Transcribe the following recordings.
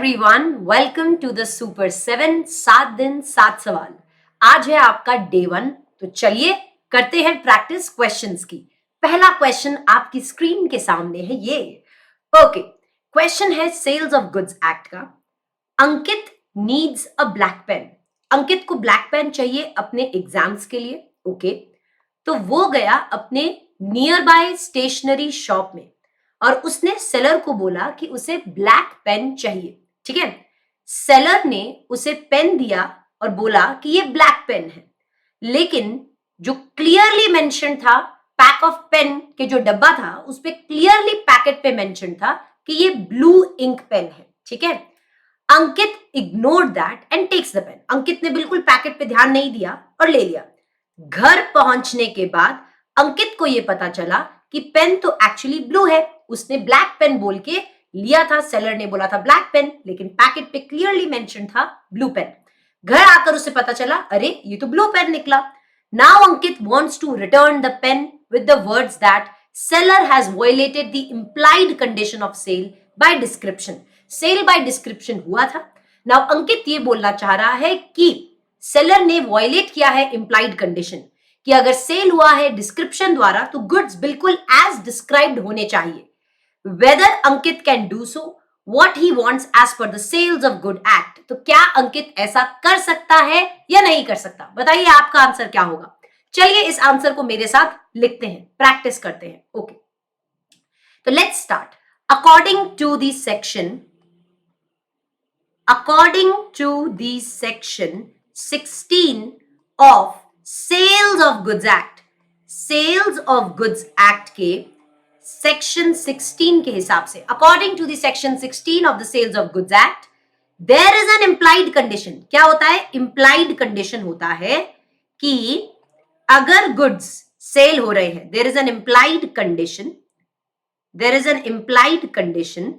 Everyone, welcome to the super 7 7 दिन 7 सवाल। आज है आपका डे 1, तो चलिए करते हैं प्रैक्टिस क्वेश्चंस की। पहला क्वेश्चन आपकी स्क्रीन के सामने है ये। ओके, क्वेश्चन है सेल्स ऑफ गुड्स एक्ट का। अंकित नीड्स अ ब्लैक पेन। अंकित को ब्लैक पेन चाहिए अपने एग्जाम्स के लिए। ओके, तो वो गया अपने नियर बाय स्टेशनरी शॉप में और उसने सेलर को बोला कि उसे ब्लैक पेन चाहिए। ठीक है, सेलर ने उसे पेन दिया और बोला कि ये ब्लैक पेन है, लेकिन जो क्लियरली मेंशन था पैक ऑफ पेन के जो डब्बा था उस पे क्लियरली पैकेट पे मेंशन था कि ये ब्लू इंक पेन है। ठीक है, Ankit ignored that and takes the pen. Ankit ने बिल्कुल पैकेट पे ध्यान नहीं दिया और ले लिया। घर पहुंचने के बाद अंकित को यह पता चला कि पेन तो एक्चुअली ब्लू है। उसने ब्लैक पेन बोल के लिया था, सेलर ने बोला था ब्लैक पेन, लेकिन पैकेट पे क्लियरली मेंशन था ब्लू पेन। घर आकर उसे पता चला अरे ये तो ब्लू पेन निकला। Now Ankit wants to return the pen with the words that seller has violated the implied condition of sale by description. Sale by description हुआ था। नाउ अंकित ये बोलना चाह रहा है कि सेलर ने वायलेट किया है इंप्लाइड कंडीशन कि अगर सेल हुआ है डिस्क्रिप्शन द्वारा तो गुड्स बिल्कुल एज डिस्क्राइब्ड होने चाहिए। Whether Ankit can do so what he wants as per the sales of good act. तो क्या अंकित ऐसा कर सकता है या नहीं कर सकता? बताइए आपका आंसर क्या होगा। चलिए इस आंसर को मेरे साथ लिखते हैं, प्रैक्टिस करते हैं। ओके, तो let's start. According to the section 16 of sales of goods act, sales of goods act के सेक्शन 16 के हिसाब से, according to the section 16 of the sales of goods act, there is an implied condition. क्या होता है? Implied condition होता है कि अगर गुड्स सेल हो रहे हैं, there is an implied condition, there is an implied condition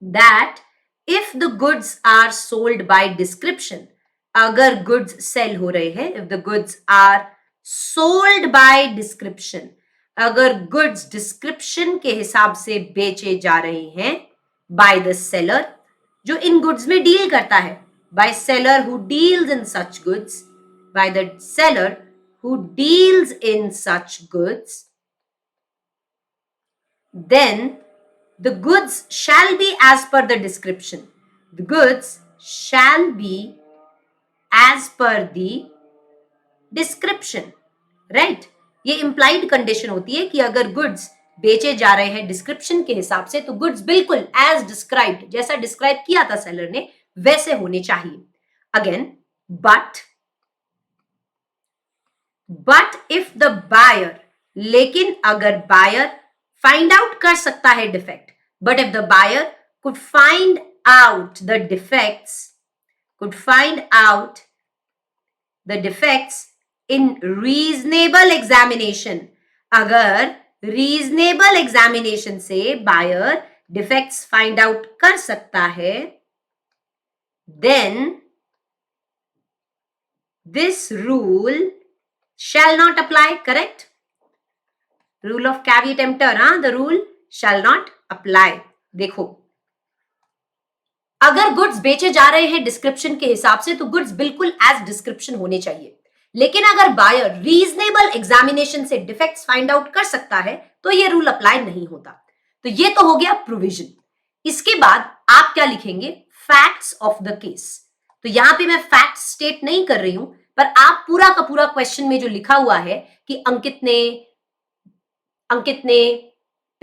that if the goods are sold by description, अगर गुड्स सेल हो रहे हैं, if the goods are sold by description, अगर गुड्स डिस्क्रिप्शन के हिसाब से बेचे जा रहे हैं बाय द सेलर, जो इन गुड्स में डील करता है, by seller who deals in such goods, by the seller who deals in such goods, then the goods shall be as per the description. The goods shall be as per the description, right? ये implied condition होती है कि अगर goods बेचे जा रहे हैं description के हिसाब से तो गुड्स बिल्कुल एज डिस्क्राइब्ड, जैसा डिस्क्राइब किया था सेलर ने वैसे होने चाहिए। Again, but if the buyer, लेकिन अगर बायर फाइंड आउट कर सकता है defect, but if the buyer could find out the defects, could find out the defects in reasonable examination, अगर reasonable examination से buyer defects find out कर सकता है, then this rule shall not apply. Correct? Rule of caveat emptor, the rule shall not apply. देखो, अगर goods बेचे जा रहे हैं डिस्क्रिप्शन के हिसाब से तो गुड्स बिल्कुल एज डिस्क्रिप्शन होने चाहिए, लेकिन अगर बायर रीजनेबल एग्जामिनेशन से डिफेक्ट्स फाइंड आउट कर सकता है तो ये रूल अप्लाई नहीं होता। तो ये तो हो गया प्रोविजन। इसके बाद आप क्या लिखेंगे? Facts of the case. तो यहां पे मैं फैक्ट्स स्टेट नहीं कर रही हूं, पर आप पूरा का पूरा क्वेश्चन में जो लिखा हुआ है कि अंकित ने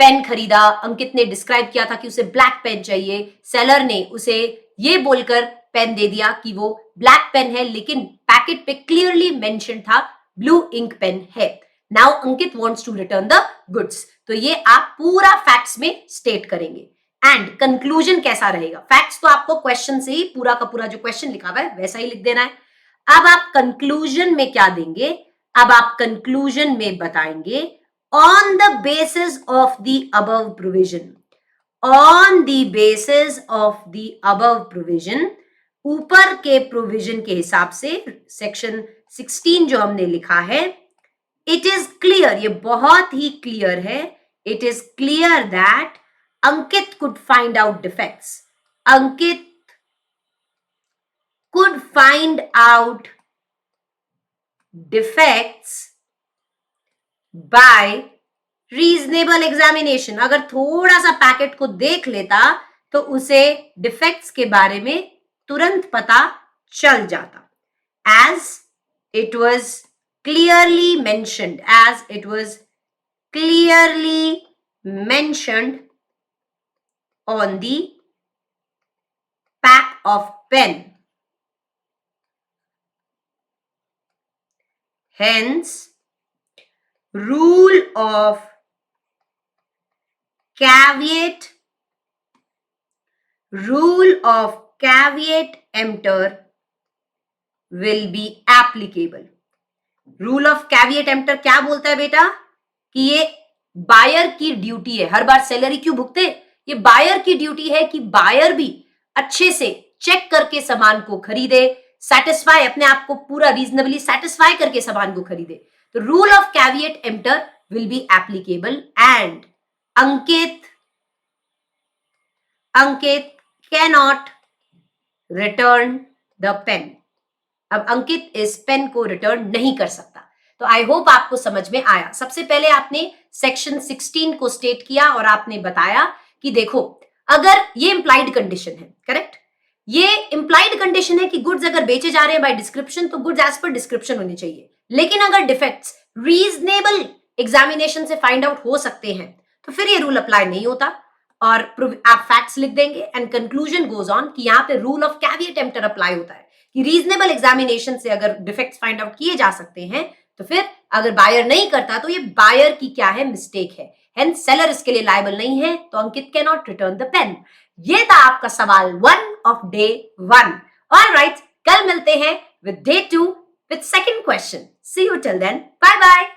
पेन खरीदा, अंकित ने डिस्क्राइब किया था कि उसे ब्लैक पेन चाहिए, सेलर ने उसे ये बोलकर पेन दे दिया कि वो ब्लैक पेन है, लेकिन पैकेट पे क्लियरली मेंशन था ब्लू इंक पेन है। Now Ankit wants to return the goods. तो ये आप पूरा फैक्ट्स में स्टेट करेंगे। एंड कंक्लूजन कैसा रहेगा? फैक्ट्स तो आपको क्वेश्चन से ही पूरा का पूरा जो क्वेश्चन लिखा हुआ है वैसा ही लिख देना है। अब आप कंक्लूजन में क्या देंगे? अब आप कंक्लूजन में बताएंगे on the basis of the above provision, on the basis of the above provision, ऊपर के प्रोविजन के हिसाब से सेक्शन 16 जो हमने लिखा है, it is clear, ये बहुत ही क्लियर है, it is clear that Ankit could find out defects, Ankit could find out defects by reasonable examination. अगर थोड़ा सा पैकेट को देख लेता तो उसे डिफेक्ट्स के बारे में तुरंत पता चल जाता. As it was clearly mentioned on the pack of pen. Hence, rule of caveat emptor will be applicable. Rule of caveat emptor क्या बोलता है बेटा कि ये बायर की ड्यूटी है. हर बार सैलरी क्यों भुगते? ये बायर की ड्यूटी है कि बायर भी अच्छे से चेक करके सामान को खरीदे, सेटिस्फाई, अपने आप को पूरा रीजनेबली सेटिस्फाई करके सामान को खरीदे. तो rule of caveat emptor will be applicable and Ankit cannot return the pen. अब अंकित इस पेन को रिटर्न नहीं कर सकता. तो आई होप आपको समझ में आया. सबसे पहले आपने सेक्शन 16 को स्टेट किया और आपने बताया कि देखो अगर ये इंप्लाइड कंडीशन है, करेक्ट, ये इंप्लाइड कंडीशन है कि गुड्स अगर बेचे जा रहे हैं बाय डिस्क्रिप्शन तो गुड्स एज पर डिस्क्रिप्शन होनी चाहिए. लेकिन अगर डिफेक्ट्स रीजनेबल एग्जामिनेशन से फाइंड आउट हो सकते हैं तो फिर ये रूल अप्लाई नहीं होता और आप फैक्ट्स लिख देंगे एंड कंक्लूजन गोज ऑन कि यहाँ पे rule of caveat emptor apply होता है कि रीजनेबल एग्जामिनेशन से अगर डिफेक्ट्स फाइंड आउट किए जा सकते हैं तो फिर अगर बायर नहीं करता तो ये बायर की क्या है, मिस्टेक है. हेंस सेलर इसके लिए लायबल नहीं है. तो Ankit can not return the pen. ये था आपका सवाल 1 ऑफ डे 1. ऑलराइट, कल मिलते हैं with day 2 with second question. See you till then, bye bye.